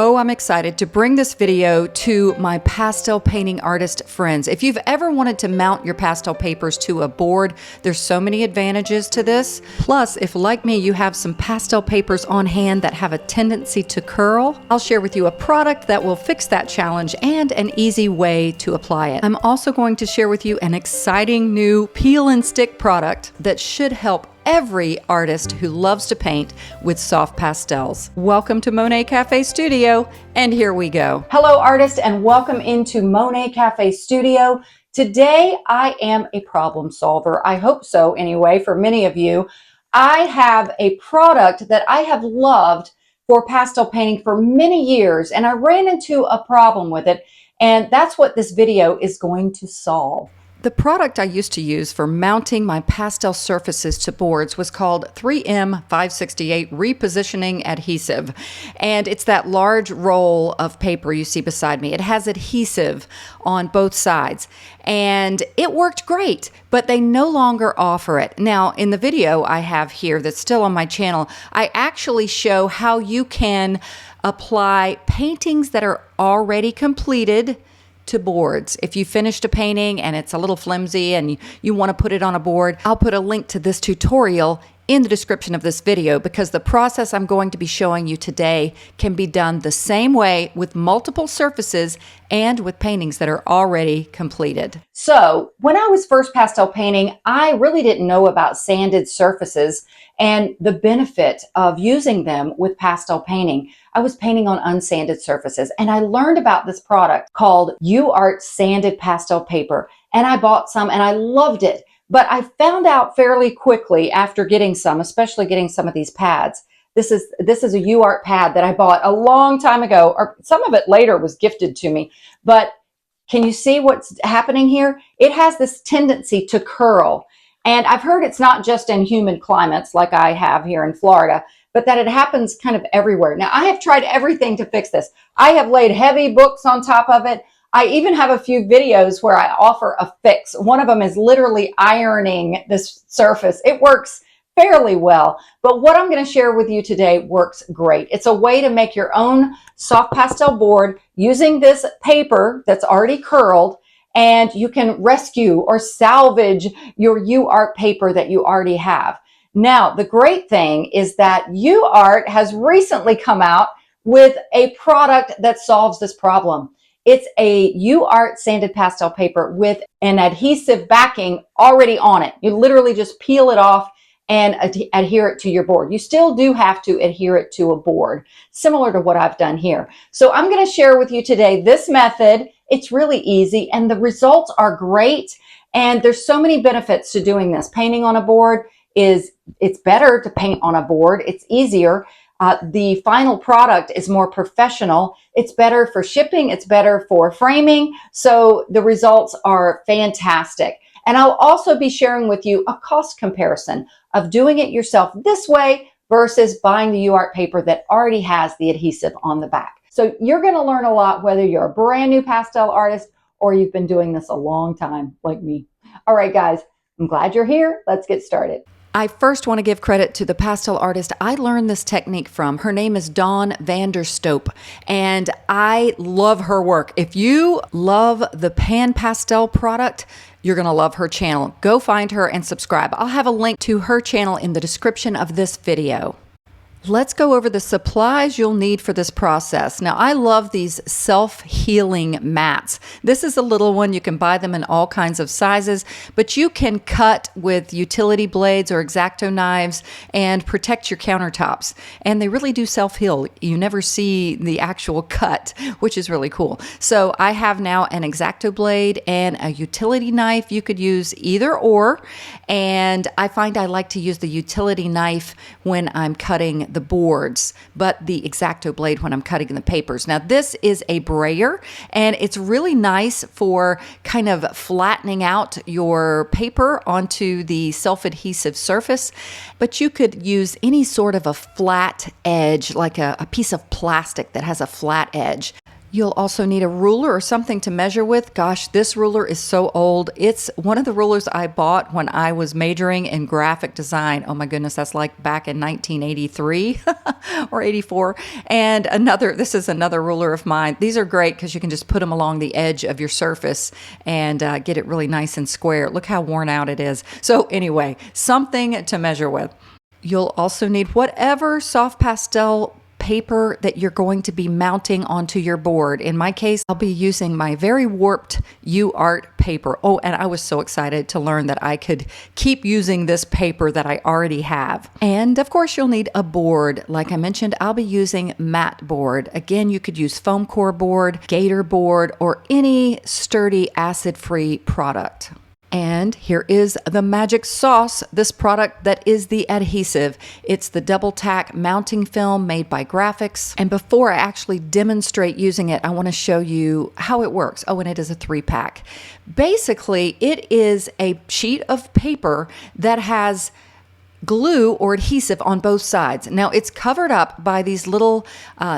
Oh, I'm excited to bring this video to my pastel painting artist friends. If you've ever wanted to mount your pastel papers to a board, there's so many advantages to this. Plus, if like me, you have some pastel papers on hand that have a tendency to curl, I'll share with you a product that will fix that challenge and an easy way to apply it. I'm also going to share with you an exciting new peel and stick product that should help every artist who loves to paint with soft pastels. Welcome to Monet Cafe Studio, and here we go. Hello artists, and welcome into Monet Cafe Studio. Today I am a problem solver. I hope so anyway, for many of you. I have a product that I have loved for pastel painting for many years, and I ran into a problem with it, and that's what this video is going to solve. The product I used to use for mounting my pastel surfaces to boards was called 3M 568 Repositioning Adhesive. And it's that large roll of paper you see beside me. It has adhesive on both sides. And it worked great, but they no longer offer it. Now, in the video I have here that's still on my channel, I actually show how you can apply paintings that are already completed to boards. If you finished a painting and it's a little flimsy and you want to put it on a board, I'll put a link to this tutorial in the description of this video, because the process I'm going to be showing you today can be done the same way with multiple surfaces and with paintings that are already completed. So when I was first pastel painting, I really didn't know about sanded surfaces and the benefit of using them with pastel painting. I was painting on unsanded surfaces, and I learned about this product called UART sanded pastel paper, and I bought some and I loved it. But I found out fairly quickly after getting some, especially getting some of these pads. This is a UART pad that I bought a long time ago, or some of it later was gifted to me. But can you see what's happening here? It has this tendency to curl. And I've heard it's not just in humid climates like I have here in Florida, but that it happens kind of everywhere. Now, I have tried everything to fix this. I have laid heavy books on top of it. I even have a few videos where I offer a fix. One of them is literally ironing this surface. It works fairly well, but what I'm going to share with you today works great. It's a way to make your own soft pastel board using this paper that's already curled, and you can rescue or salvage your UART paper that you already have. Now, the great thing is that UART has recently come out with a product that solves this problem. It's a UART sanded pastel paper with an adhesive backing already on it. You literally just peel it off and adhere it to your board. You still do have to adhere it to a board, similar to what I've done here. So I'm going to share with you today this method. It's really easy and the results are great. And there's so many benefits to doing this. Painting on a board it's better to paint on a board. It's easier. The final product is more professional. It's better for shipping. It's better for framing. So the results are fantastic. And I'll also be sharing with you a cost comparison of doing it yourself this way versus buying the UART paper that already has the adhesive on the back. So you're going to learn a lot whether you're a brand new pastel artist or you've been doing this a long time like me. All right, guys, I'm glad you're here. Let's get started. I first want to give credit to the pastel artist I learned this technique from. Her name is Dawn Vanderstoep, and I love her work. If you love the pan pastel product, you're going to love her channel. Go find her and subscribe. I'll have a link to her channel in the description of this video. Let's go over the supplies you'll need for this process. Now, I love these self-healing mats. This is a little one. You can buy them in all kinds of sizes, but you can cut with utility blades or X-Acto knives and protect your countertops. And they really do self-heal. You never see the actual cut, which is really cool. So I have now an X-Acto blade and a utility knife. You could use either or. And I find I like to use the utility knife when I'm cutting the boards, but the X-Acto blade when I'm cutting the papers. Now, this is a brayer, and it's really nice for kind of flattening out your paper onto the self-adhesive surface, but you could use any sort of a flat edge, like a piece of plastic that has a flat edge. You'll also need a ruler or something to measure with. Gosh, this ruler is so old. It's one of the rulers I bought when I was majoring in graphic design. Oh my goodness, that's like back in 1983 or 84. And this is another ruler of mine. These are great because you can just put them along the edge of your surface and get it really nice and square. Look how worn out it is. So anyway, something to measure with. You'll also need whatever soft pastel paper that you're going to be mounting onto your board. In my case, I'll be using my very warped UART paper. Oh, and I was so excited to learn that I could keep using this paper that I already have. And of course, you'll need a board. Like I mentioned, I'll be using matte board. Again, you could use foam core board, gator board, or any sturdy acid-free product. And here is the magic sauce, this product that is the adhesive. It's the double tack mounting film made by Graphics. And before I actually demonstrate using it, I want to show you how it works. Oh, and it is a 3-pack. Basically, it is a sheet of paper that has glue or adhesive on both sides. Now it's covered up by these little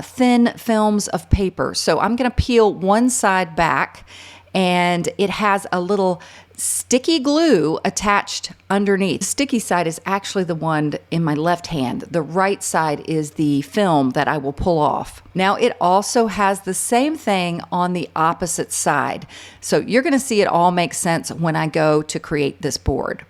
thin films of paper. So I'm going to peel one side back, and it has a little sticky glue attached underneath. The sticky side is actually the one in my left hand. The right side is the film that I will pull off. Now it also has the same thing on the opposite side. So you're going to see it all make sense when I go to create this board.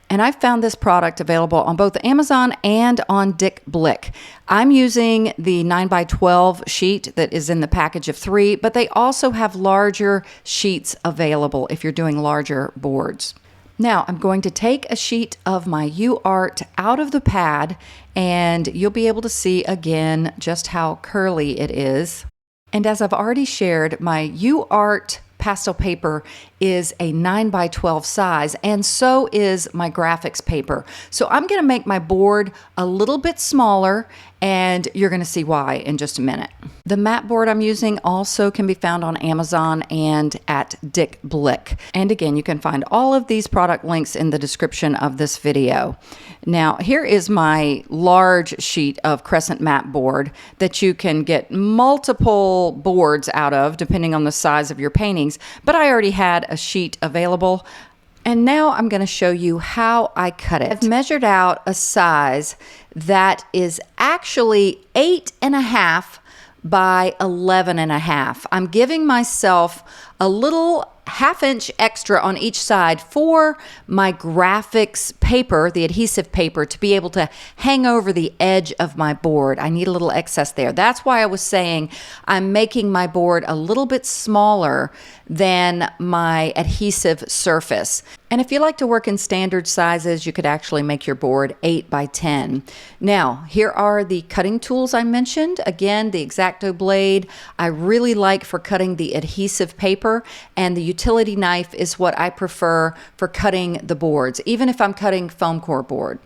And I found this product available on both Amazon and on Dick Blick. I'm using the 9x12 sheet that is in the package of 3, but they also have larger sheets available if you're doing larger boards. Now I'm going to take a sheet of my UART out of the pad, and you'll be able to see again just how curly it is. And as I've already shared, my UART pastel paper is a 9x12 size, and so is my graphics paper. So I'm going to make my board a little bit smaller, and you're going to see why in just a minute. The matte board I'm using also can be found on Amazon and at Dick Blick. And again, you can find all of these product links in the description of this video. Now, here is my large sheet of crescent matte board that you can get multiple boards out of depending on the size of your paintings, but I already had a sheet available. And now I'm going to show you how I cut it. I've measured out a size that is actually 8.5 by 11.5. I'm giving myself a little ½ inch extra on each side for my graphics paper, the adhesive paper, to be able to hang over the edge of my board. I need a little excess there. That's why I was saying I'm making my board a little bit smaller than my adhesive surface. And if you like to work in standard sizes, you could actually make your board 8 by 10. Now, here are the cutting tools I mentioned. Again, the X-Acto blade I really like for cutting the adhesive paper, and the utility knife is what I prefer for cutting the boards, even if I'm cutting foam core board.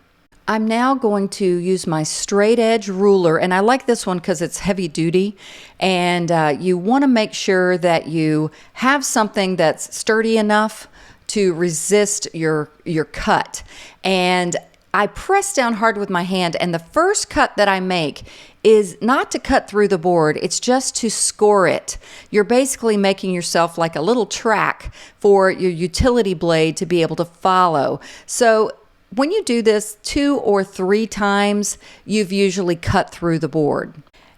I'm now going to use my straight edge ruler, and I like this one because it's heavy duty, and you want to make sure that you have something that's sturdy enough to resist your cut. And I press down hard with my hand, and the first cut that I make is not to cut through the board, it's just to score it. You're basically making yourself like a little track for your utility blade to be able to follow. So when you do this 2 or 3 times, you've usually cut through the board.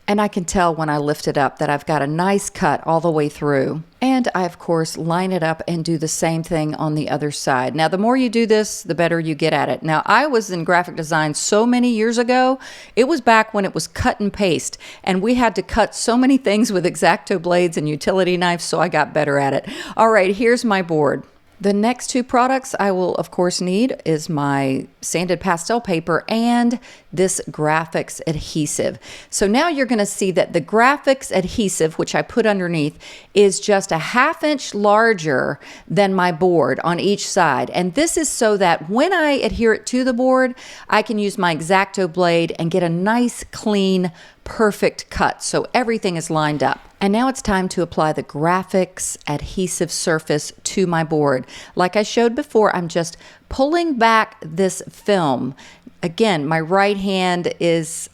And I can tell when I lift it up that I've got a nice cut all the way through. And I, of course, line it up and do the same thing on the other side. Now, the more you do this, the better you get at it. Now, I was in graphic design so many years ago. It was back when it was cut and paste, and we had to cut so many things with X-Acto blades and utility knives, so I got better at it. All right, here's my board. The next 2 products I will, of course, need is my sanded pastel paper and this graphics adhesive. So now you're going to see that the graphics adhesive, which I put underneath, is just a ½ inch larger than my board on each side. And this is so that when I adhere it to the board, I can use my X-Acto blade and get a nice, clean, perfect cut. So everything is lined up. And now it's time to apply the graphics adhesive surface to my board. Like I showed before, I'm just pulling back this film. Again, my right hand is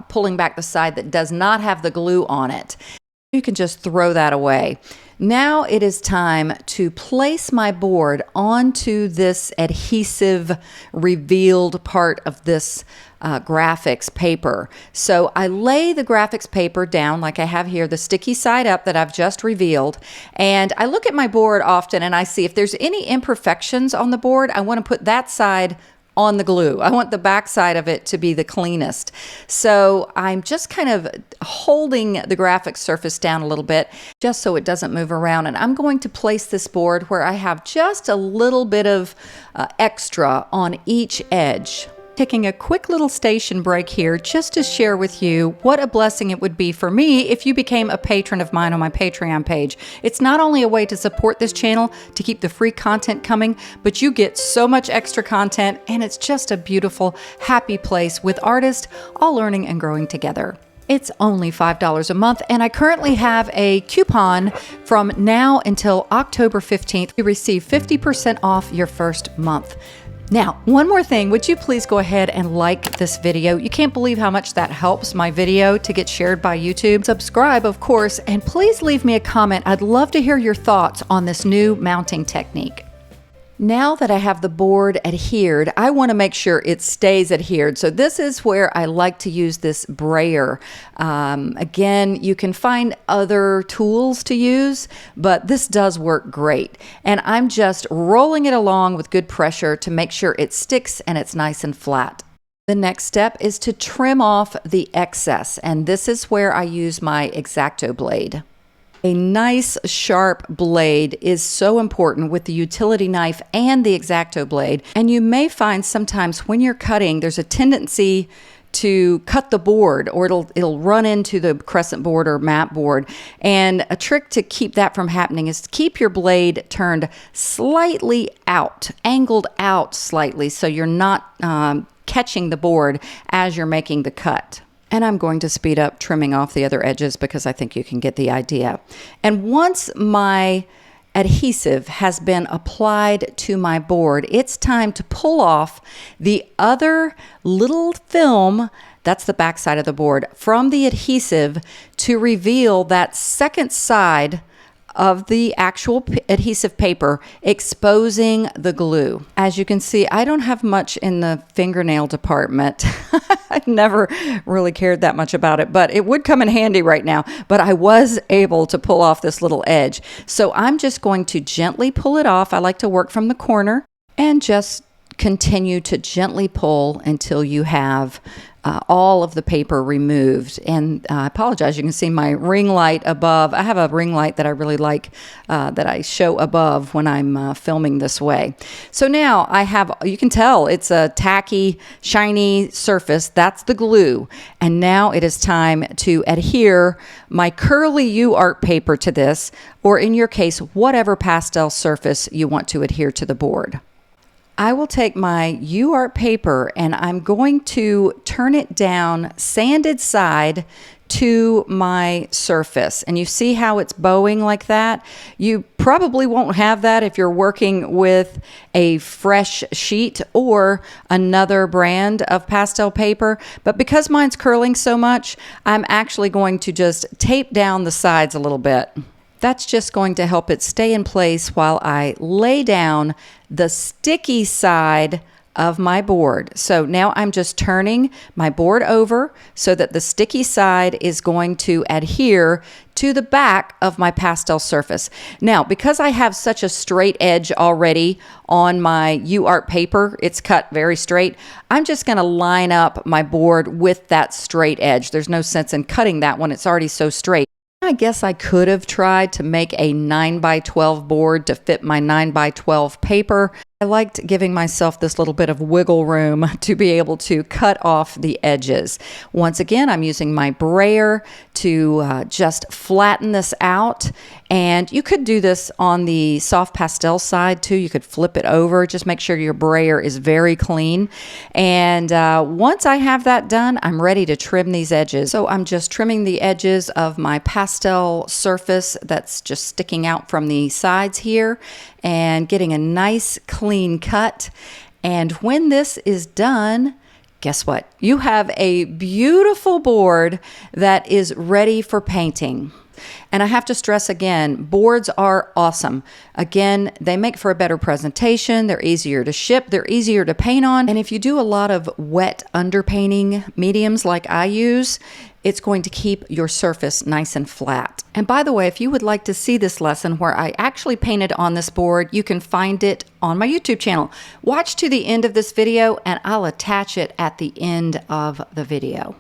pulling back the side that does not have the glue on it. You can just throw that away. Now it is time to place my board onto this adhesive revealed part of this graphics paper. So I lay the graphics paper down like I have here, the sticky side up that I've just revealed, and I look at my board often and I see if there's any imperfections on the board, I want to put that side on the glue. I want the back side of it to be the cleanest. So I'm just kind of holding the graphic surface down a little bit just so it doesn't move around. And I'm going to place this board where I have just a little bit of extra on each edge. Taking a quick little station break here just to share with you what a blessing it would be for me if you became a patron of mine on my Patreon page. It's not only a way to support this channel to keep the free content coming, but you get so much extra content, and it's just a beautiful, happy place with artists all learning and growing together. It's only $5 a month, and I currently have a coupon from now until October 15th. You receive 50% off your first month. Now, one more thing, would you please go ahead and like this video? You can't believe how much that helps my video to get shared by YouTube. Subscribe, of course, and please leave me a comment. I'd love to hear your thoughts on this new mounting technique. Now that I have the board adhered, I want to make sure it stays adhered. So this is where I like to use this brayer. Again, you can find other tools to use, but this does work great. And I'm just rolling it along with good pressure to make sure it sticks and it's nice and flat. The next step is to trim off the excess, and this is where I use my X-Acto blade. A nice sharp blade is so important with the utility knife and the X-Acto blade. And you may find sometimes when you're cutting, there's a tendency to cut the board, or it'll run into the crescent board or mat board. And a trick to keep that from happening is to keep your blade turned slightly out, angled out slightly, so you're not catching the board as you're making the cut. And I'm going to speed up trimming off the other edges because I think you can get the idea. And once my adhesive has been applied to my board, it's time to pull off the other little film, that's the back side of the board, from the adhesive to reveal that second side of the actual adhesive paper, exposing the glue. As you can see, I don't have much in the fingernail department. I've never really cared that much about it, but it would come in handy right now. But I was able to pull off this little edge. So I'm just going to gently pull it off. I like to work from the corner and just continue to gently pull until you have all of the paper removed. And I apologize, you can see my ring light above. I have a ring light that I really like that I show above when I'm filming this way. So now I have, you can tell it's a tacky, shiny surface. That's the glue. And now it is time to adhere my curly UART paper to this, or in your case, whatever pastel surface you want to adhere to the board. I will take my UART paper and I'm going to turn it down sanded side to my surface. And you see how it's bowing like that? You probably won't have that if you're working with a fresh sheet or another brand of pastel paper. But because mine's curling so much, I'm actually going to just tape down the sides a little bit. That's just going to help it stay in place while I lay down the sticky side of my board. So now I'm just turning my board over so that the sticky side is going to adhere to the back of my pastel surface. Now, because I have such a straight edge already on my UART paper, it's cut very straight, I'm just going to line up my board with that straight edge. There's no sense in cutting that when it's already so straight. I guess I could have tried to make a 9x12 board to fit my 9x12 paper. I liked giving myself this little bit of wiggle room to be able to cut off the edges. Once again, I'm using my brayer to just flatten this out. And you could do this on the soft pastel side too. You could flip it over. Just make sure your brayer is very clean. And once I have that done, I'm ready to trim these edges. So I'm just trimming the edges of my pastel surface that's just sticking out from the sides here and getting a nice clean cut. And when this is done, guess what? You have a beautiful board that is ready for painting. And I have to stress again, boards are awesome. Again, they make for a better presentation. They're easier to ship. They're easier to paint on. And if you do a lot of wet underpainting mediums like I use, it's going to keep your surface nice and flat. And by the way, if you would like to see this lesson where I actually painted on this board, you can find it on my YouTube channel. Watch to the end of this video and I'll attach it at the end of the video.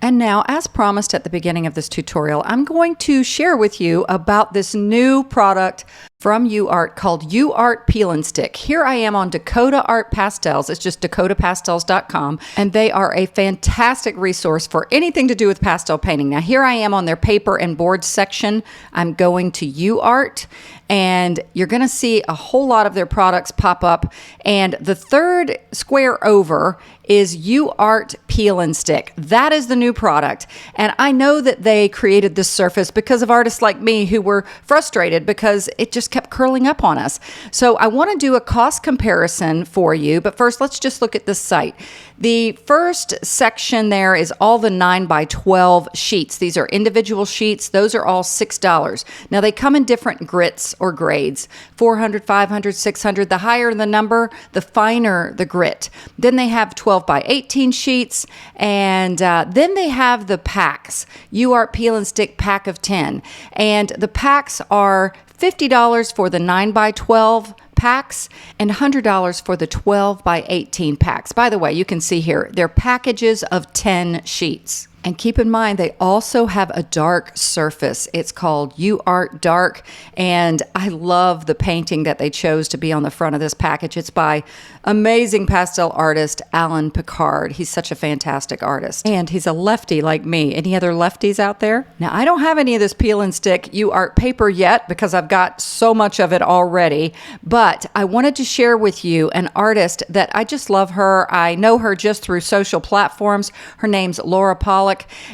And now, as promised at the beginning of this tutorial, I'm going to share with you about this new product from UART called UART Peel and Stick. Here I am on Dakota Art Pastels. It's just dakotapastels.com, and they are a fantastic resource for anything to do with pastel painting. Now, here I am on their paper and board section. I'm going to UART, and you're going to see a whole lot of their products pop up. And the third square over is UART Peel and Stick. That is the new product. And I know that they created this surface because of artists like me who were frustrated because it just kept curling up on us. So I want to do a cost comparison for you. But first, let's just look at this site. The first section there is all the 9x12 sheets. These are individual sheets. Those are all $6. Now, they come in different grits or grades, 400, 500, 600. The higher the number, the finer the grit. Then they have 12x18 sheets, and then they have the packs, UART Peel and Stick pack of 10. And the packs are $50 for the 9x12 packs and $100 for the 12x18 packs. By the way, you can see here, they're packages of 10 sheets. And keep in mind, they also have a dark surface. It's called UART Dark, and I love the painting that they chose to be on the front of this package. It's by amazing pastel artist Alan Picard. He's such a fantastic artist, and he's a lefty like me. Any other lefties out there? Now, I don't have any of this Peel and Stick UART paper yet because I've got so much of it already, but I wanted to share with you an artist that I just love her. I know her just through social platforms. Her name's Laura Pollock.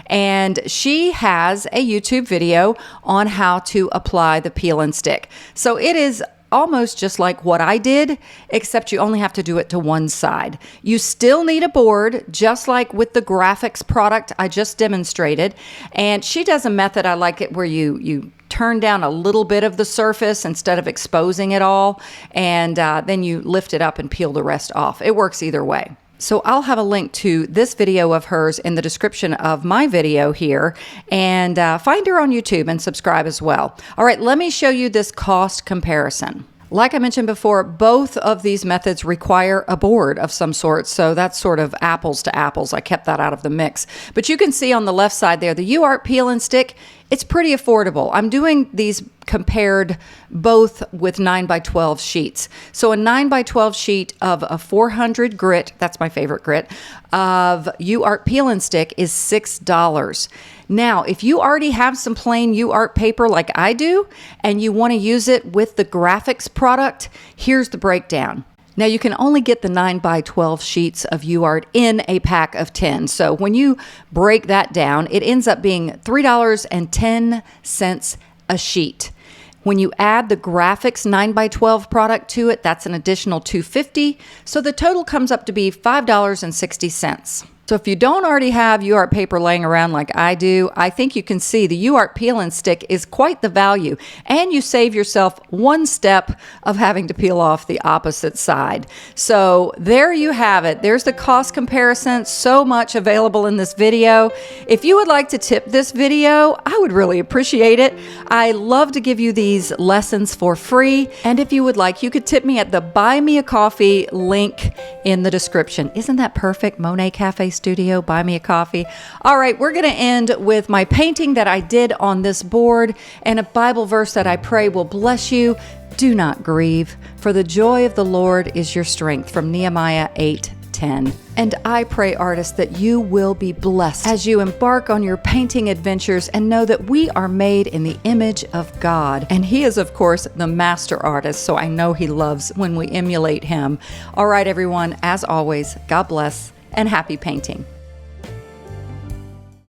And she has a YouTube video on how to apply the peel and stick. So it is almost just like what I did, except you only have to do it to one side. You still need a board, just like with the graphics product I just demonstrated. And she does a method, I like it, where you turn down a little bit of the surface instead of exposing it all, and then you lift it up and peel the rest off. It works either way. So I'll have a link to this video of hers in the description of my video here, and find her on YouTube and subscribe as well. All right, let me show you this cost comparison. Like I mentioned before, both of these methods require a board of some sort, so that's sort of apples to apples. I kept that out of the mix. But you can see on the left side there, the UART Peel and Stick, it's pretty affordable. I'm doing these compared both with 9x12 sheets. So a 9x12 sheet of a 400 grit, that's my favorite grit, of UART Peel and Stick is $6. Now, if you already have some plain UART paper like I do, and you want to use it with the graphics product, here's the breakdown. Now, you can only get the 9x12 sheets of UART in a pack of 10. So when you break that down, it ends up being $3.10 a sheet. When you add the graphics 9x12 product to it, that's an additional $2.50. So the total comes up to be $5.60. So if you don't already have UART paper laying around like I do, I think you can see the UART Peel and Stick is quite the value, and you save yourself one step of having to peel off the opposite side. So there you have it. There's the cost comparison. So much available in this video. If you would like to tip this video, I would really appreciate it. I love to give you these lessons for free, and if you would like, you could tip me at the Buy Me a Coffee link in the description. Isn't that perfect? Monet Cafe Studio, buy me a coffee. All right, we're going to end with my painting that I did on this board and a Bible verse that I pray will bless you. Do not grieve, for the joy of the Lord is your strength, from Nehemiah 8:10. And I pray, artists, that you will be blessed as you embark on your painting adventures, and know that we are made in the image of God. And He is, of course, the master artist, so I know He loves when we emulate Him. All right, everyone, as always, God bless and happy painting.